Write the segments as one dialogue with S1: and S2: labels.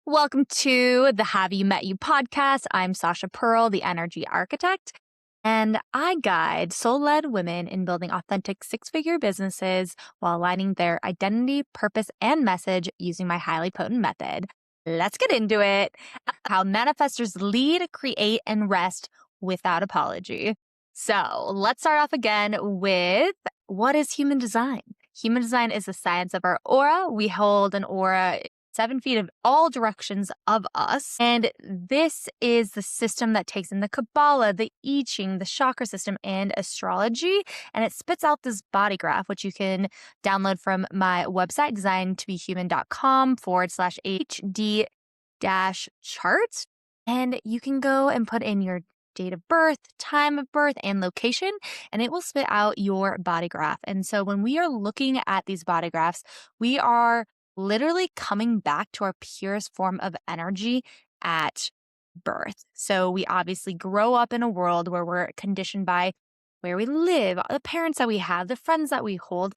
S1: Welcome to the Have You Met You podcast. I'm Sasha Pearl, the energy architect, and I guide soul-led women in building authentic six-figure businesses while aligning their identity, purpose, and message using my highly potent method. Let's get into it. How manifestors lead, create, and rest without apology. So let's start off again with what is human design? Human design is the science of our aura. We hold an aura 7 feet of all directions of us. And this is the system that takes in the Kabbalah, the I Ching, the chakra system, and astrology. And it spits out this body graph, which you can download from my website, designtobehuman.com/HD chart. And you can go and put in your date of birth, time of birth, and location, and it will spit out your body graph. And so when we are looking at these body graphs, we are literally coming back to our purest form of energy at birth. So we obviously grow up in a world where we're conditioned by where we live, the parents that we have, the friends that we hold.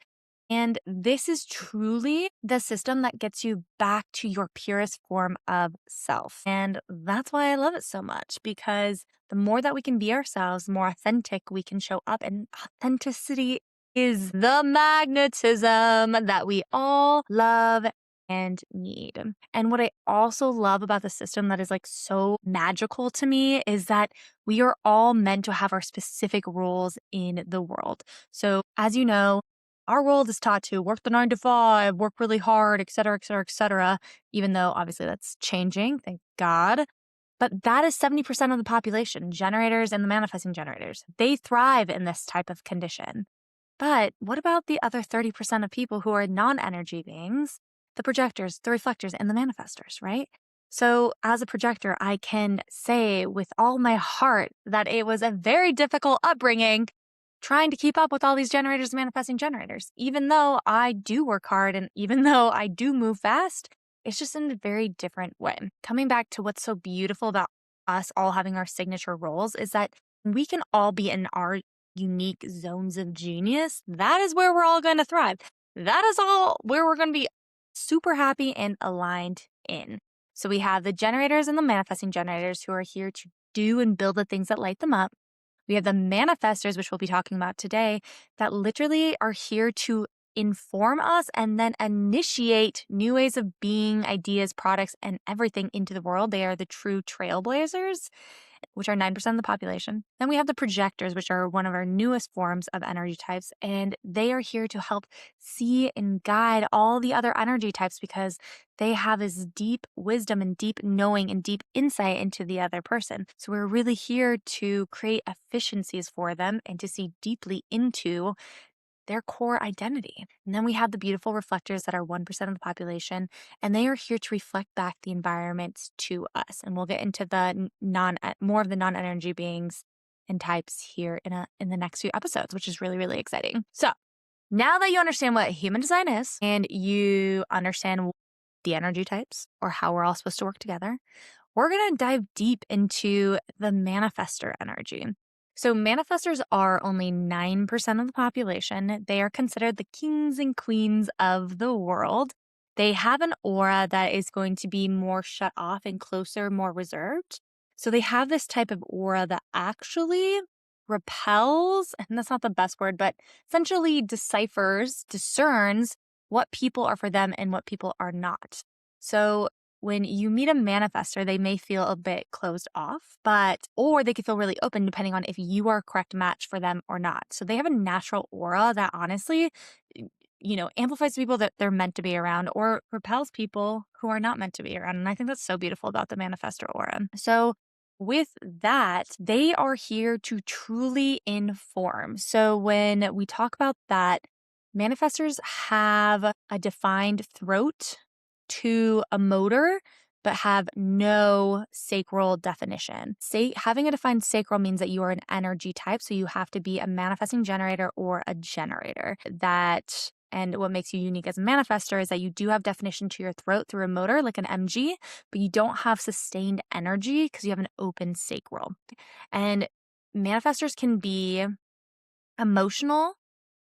S1: And this is truly the system that gets you back to your purest form of self. And that's why I love it so much, because the more that we can be ourselves, the more authentic we can show up. And authenticity is the magnetism that we all love and need. And what I also love about the system that is like so magical to me is that we are all meant to have our specific roles in the world. So as you know, our world is taught to work the 9 to 5, work really hard, et cetera, et cetera, et cetera, even though obviously that's changing, thank God. But that is 70% of the population, generators and the manifesting generators. They thrive in this type of condition. But what about the other 30% of people who are non-energy beings, the projectors, the reflectors, and the manifestors, right? So as a projector, I can say with all my heart that it was a very difficult upbringing trying to keep up with all these generators, manifesting generators. Even though I do work hard and even though I do move fast, it's just in a very different way. Coming back to what's so beautiful about us all having our signature roles is that we can all be in our unique zones of genius. That is where we're all going to thrive. That is all where we're going to be super happy and aligned in. So we have the generators and the manifesting generators who are here to do and build the things that light them up. We have the manifestors, which we'll be talking about today, that literally are here to inform us and then initiate new ways of being, ideas, products, and everything into the world. They are the true trailblazers, which are 9% of the population. Then we have the projectors, which are one of our newest forms of energy types, and they are here to help see and guide all the other energy types because they have this deep wisdom and deep knowing and deep insight into the other person. So we're really here to create efficiencies for them and to see deeply into their core identity. And then we have the beautiful reflectors that are 1% of the population, and they are here to reflect back the environments to us. And we'll get into the more of the non-energy beings and types here in the next few episodes, which is really, really exciting. So now that you understand what human design is and you understand the energy types or how we're all supposed to work together, we're going to dive deep into the manifestor energy. So manifestors are only 9% of the population. They are considered the kings and queens of the world. They have an aura that is going to be more shut off and closer, more reserved. So they have this type of aura that actually repels, and that's not the best word, but essentially discerns what people are for them and what people are not. So when you meet a manifestor, they may feel a bit closed off, or they could feel really open depending on if you are a correct match for them or not. So they have a natural aura that honestly, amplifies people that they're meant to be around or repels people who are not meant to be around. And I think that's so beautiful about the manifestor aura. So with that, they are here to truly inform. So when we talk about that, manifestors have a defined throat to a motor, but have no sacral definition. Having a defined sacral means that you are an energy type, so you have to be a manifesting generator or a generator. And what makes you unique as a manifestor is that you do have definition to your throat through a motor, like an MG, but you don't have sustained energy because you have an open sacral. And manifestors can be emotional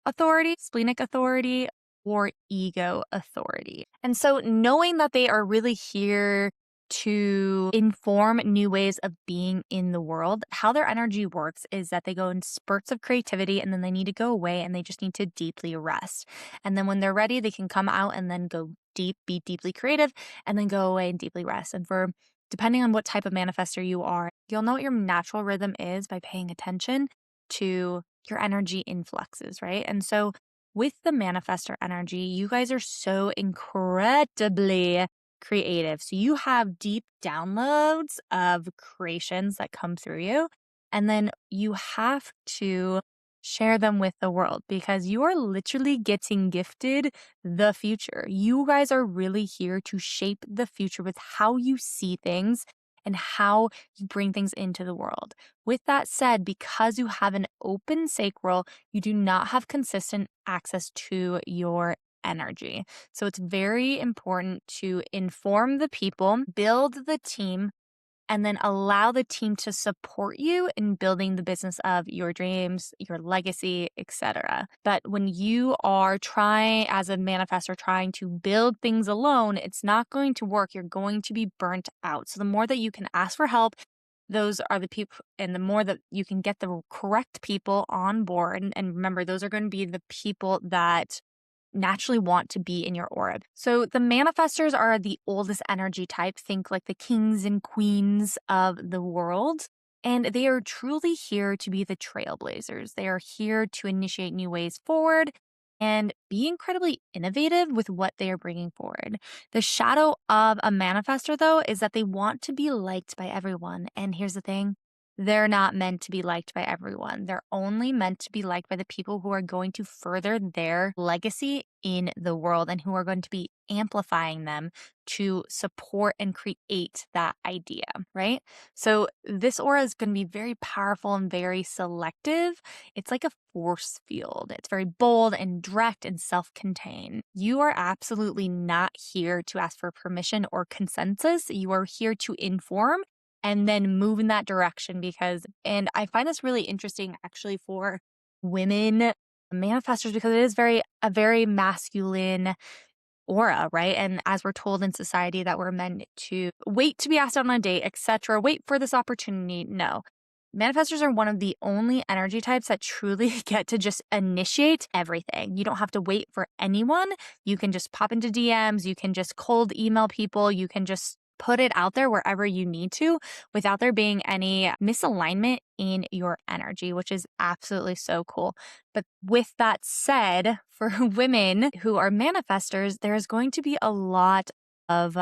S1: authority, splenic authority, or ego authority. And so knowing that they are really here to inform new ways of being in the world. How their energy works is that they go in spurts of creativity and then they need to go away and they just need to deeply rest. And then when they're ready, they can come out and then go deep, be deeply creative, and then go away and deeply rest. And for depending on what type of manifester you are, you'll know what your natural rhythm is by paying attention to your energy influxes, right? And so with the manifestor energy, you guys are so incredibly creative. So you have deep downloads of creations that come through you. And then you have to share them with the world because you are literally getting gifted the future. You guys are really here to shape the future with how you see things and how you bring things into the world. With that said, because you have an open sacral, you do not have consistent access to your energy. So it's very important to inform the people, build the team, and then allow the team to support you in building the business of your dreams, your legacy, etc. But when you are trying as a manifestor trying to build things alone, it's not going to work. You're going to be burnt out. So the more that you can ask for help, those are the people, and the more that you can get the correct people on board. And remember, those are going to be the people that naturally want to be in your aura. So the manifestors are the oldest energy type. Think like the kings and queens of the world. And they are truly here to be the trailblazers. They are here to initiate new ways forward and be incredibly innovative with what they are bringing forward. The shadow of a manifestor, though, is that they want to be liked by everyone. And here's the thing. They're not meant to be liked by everyone. They're only meant to be liked by the people who are going to further their legacy in the world and who are going to be amplifying them to support and create that idea, right? So this aura is going to be very powerful and very selective. It's like a force field. It's very bold and direct and self-contained. You are absolutely not here to ask for permission or consensus. You are here to inform and then move in that direction and I find this really interesting actually for women manifestors because it is a very masculine aura, right? And as we're told in society that we're meant to wait to be asked out on a date, etc., wait for this opportunity. No. Manifestors are one of the only energy types that truly get to just initiate everything. You don't have to wait for anyone. You can just pop into DMs. You can just cold email people. You can just put it out there wherever you need to without there being any misalignment in your energy, which is absolutely so cool. But with that said, for women who are manifestors, there is going to be a lot of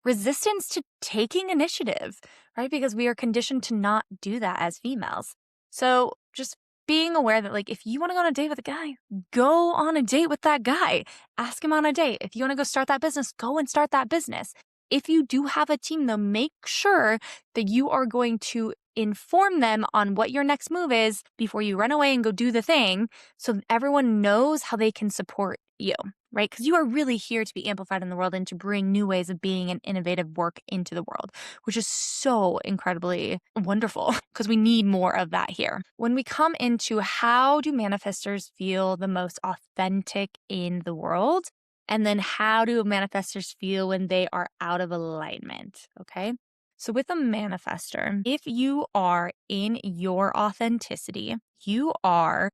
S1: resistance to taking initiative, right? Because we are conditioned to not do that as females. So just being aware that, like, if you want to go on a date with a guy, go on a date with that guy. Ask him on a date. If you want to go start that business, go and start that business. If you do have a team, though, make sure that you are going to inform them on what your next move is before you run away and go do the thing so that everyone knows how they can support you, right? Because you are really here to be amplified in the world and to bring new ways of being and innovative work into the world, which is so incredibly wonderful because we need more of that here. When we come into how do manifestors feel the most authentic in the world, and then how do manifestors feel when they are out of alignment, okay? So with a manifestor, if you are in your authenticity, you are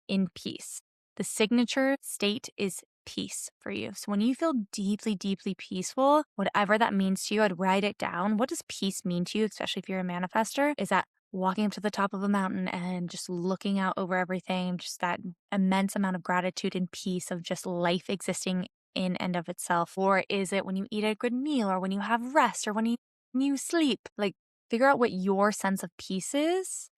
S1: in peace. The signature state is peace for you. So when you feel deeply, deeply peaceful, whatever that means to you, I'd write it down. What does peace mean to you, especially if you're a manifestor? Is that walking up to the top of a mountain and just looking out over everything, just that immense amount of gratitude and peace of just life existing in and of itself? Or is it when you eat a good meal or when you have rest or when you sleep? Like, figure out what your sense of peace is.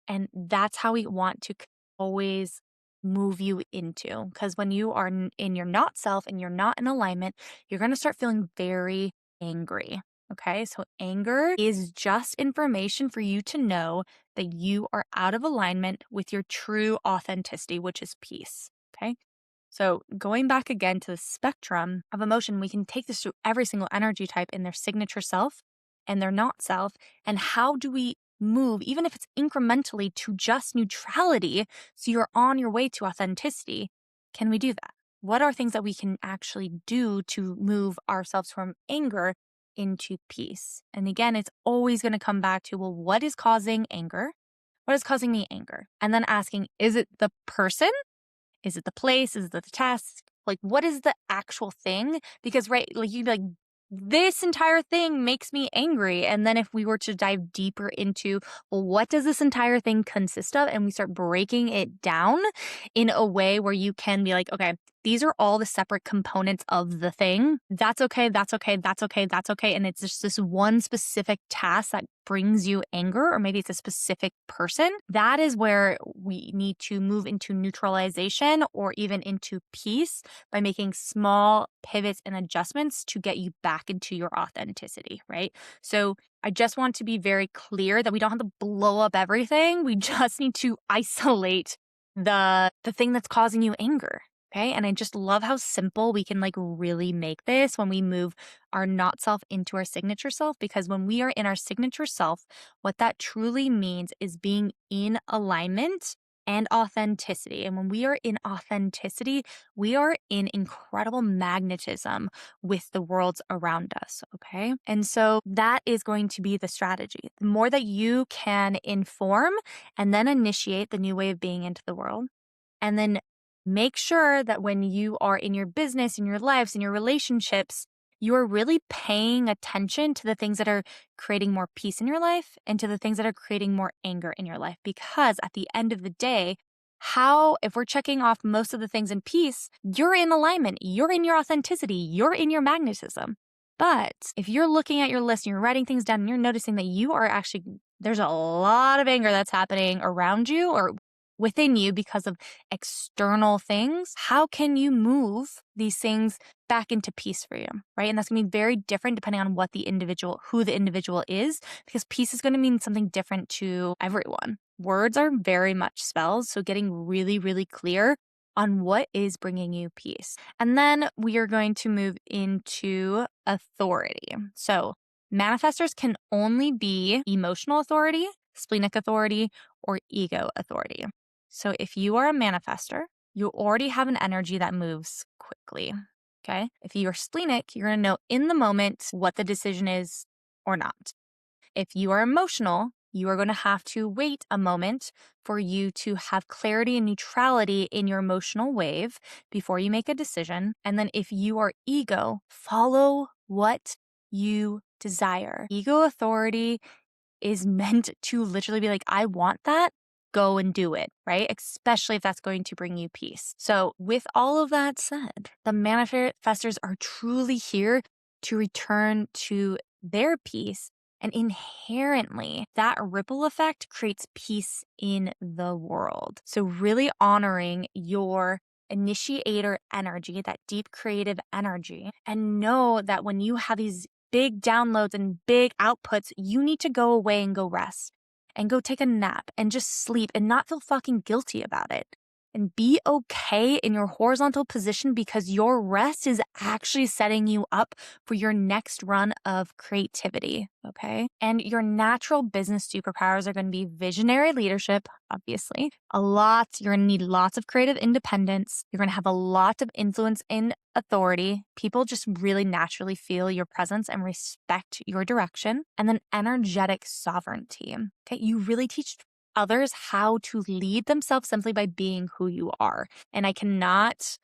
S1: And that's how we want to always move you into. Because when you are in your not self and you're not in alignment, you're going to start feeling very angry. Okay. So anger is just information for you to know that you are out of alignment with your true authenticity, which is peace. Okay. So going back again to the spectrum of emotion, we can take this through every single energy type in their signature self and their not self. And how do we move, even if it's incrementally, to just neutrality so you're on your way to authenticity? Can we do that? What are things that we can actually do to move ourselves from anger into peace. And again, it's always going to come back to, well, what is causing anger? What is causing me anger? And then asking, is it the person? Is it the place? Is it the task? Like, what is the actual thing? Because, right, like you'd be like, this entire thing makes me angry. And then if we were to dive deeper into, well, what does this entire thing consist of? And we start breaking it down in a way where you can be like, okay, these are all the separate components of the thing. That's okay. That's okay. That's okay. That's okay. And it's just this one specific task that brings you anger, or maybe it's a specific person. That is where we need to move into neutralization or even into peace by making small pivots and adjustments to get you back into your authenticity, right? So I just want to be very clear that we don't have to blow up everything. We just need to isolate the thing that's causing you anger. Okay. And I just love how simple we can like really make this when we move our not self into our signature self, because when we are in our signature self, what that truly means is being in alignment and authenticity. And when we are in authenticity, we are in incredible magnetism with the worlds around us. Okay. And so that is going to be the strategy. The more that you can inform and then initiate the new way of being into the world, and then make sure that when you are in your business, in your lives, in your relationships, you are really paying attention to the things that are creating more peace in your life and to the things that are creating more anger in your life. Because at the end of the day, if we're checking off most of the things in peace, you're in alignment, you're in your authenticity, you're in your magnetism. But if you're looking at your list and you're writing things down and you're noticing that you are actually, there's a lot of anger that's happening around you or within you because of external things, how can you move these things back into peace for you, right? And that's going to be very different depending on who the individual is, because peace is going to mean something different to everyone. Words are very much spells, so getting really, really clear on what is bringing you peace. And then we are going to move into authority. So manifestors can only be emotional authority, splenic authority, or ego authority. So if you are a manifestor, you already have an energy that moves quickly. Okay. If you are splenic, you're going to know in the moment what the decision is or not. If you are emotional, you are going to have to wait a moment for you to have clarity and neutrality in your emotional wave before you make a decision. And then if you are ego, follow what you desire. Ego authority is meant to literally be like, I want that, go and do it, right? Especially if that's going to bring you peace. So with all of that said, the manifestors are truly here to return to their peace. And inherently, that ripple effect creates peace in the world. So really honoring your initiator energy, that deep creative energy, and know that when you have these big downloads and big outputs, you need to go away and go rest and go take a nap and just sleep and not feel fucking guilty about it. And be okay in your horizontal position because your rest is actually setting you up for your next run of creativity, okay? And your natural business superpowers are going to be visionary leadership, obviously. You're going to need lots of creative independence. You're going to have a lot of influence in authority. People just really naturally feel your presence and respect your direction. And then energetic sovereignty, okay? You really teach others how to lead themselves simply by being who you are. And I cannot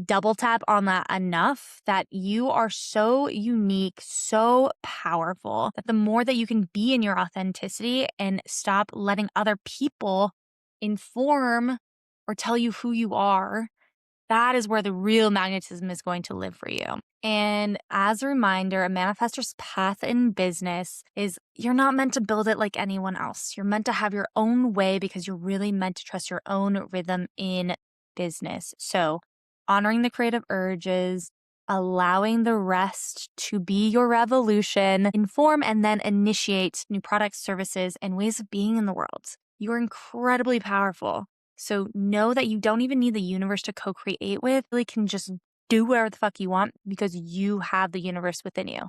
S1: double tap on that enough, that you are so unique, so powerful, that the more that you can be in your authenticity and stop letting other people inform or tell you who you are, that is where the real magnetism is going to live for you. And as a reminder, a manifestor's path in business is you're not meant to build it like anyone else. You're meant to have your own way because you're really meant to trust your own rhythm in business. So honoring the creative urges, allowing the rest to be your revolution, inform and then initiate new products, services, and ways of being in the world. You are incredibly powerful. So know that you don't even need the universe to co-create with. You really can just do whatever the fuck you want because you have the universe within you.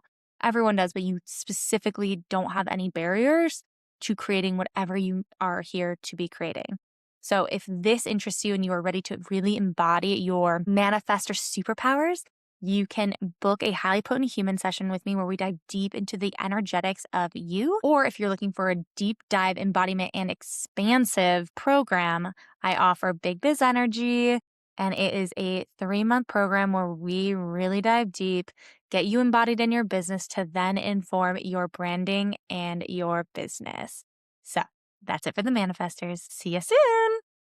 S1: Everyone does, but you specifically don't have any barriers to creating whatever you are here to be creating. So if this interests you and you are ready to really embody your manifestor superpowers, You can book a highly potent human session with me where we dive deep into the energetics of you. Or if you're looking for a deep dive embodiment and expansive program, I offer Big Biz Energy. And it is a 3-month program where we really dive deep, get you embodied in your business to then inform your branding and your business. So that's it for the Manifestors. See you soon.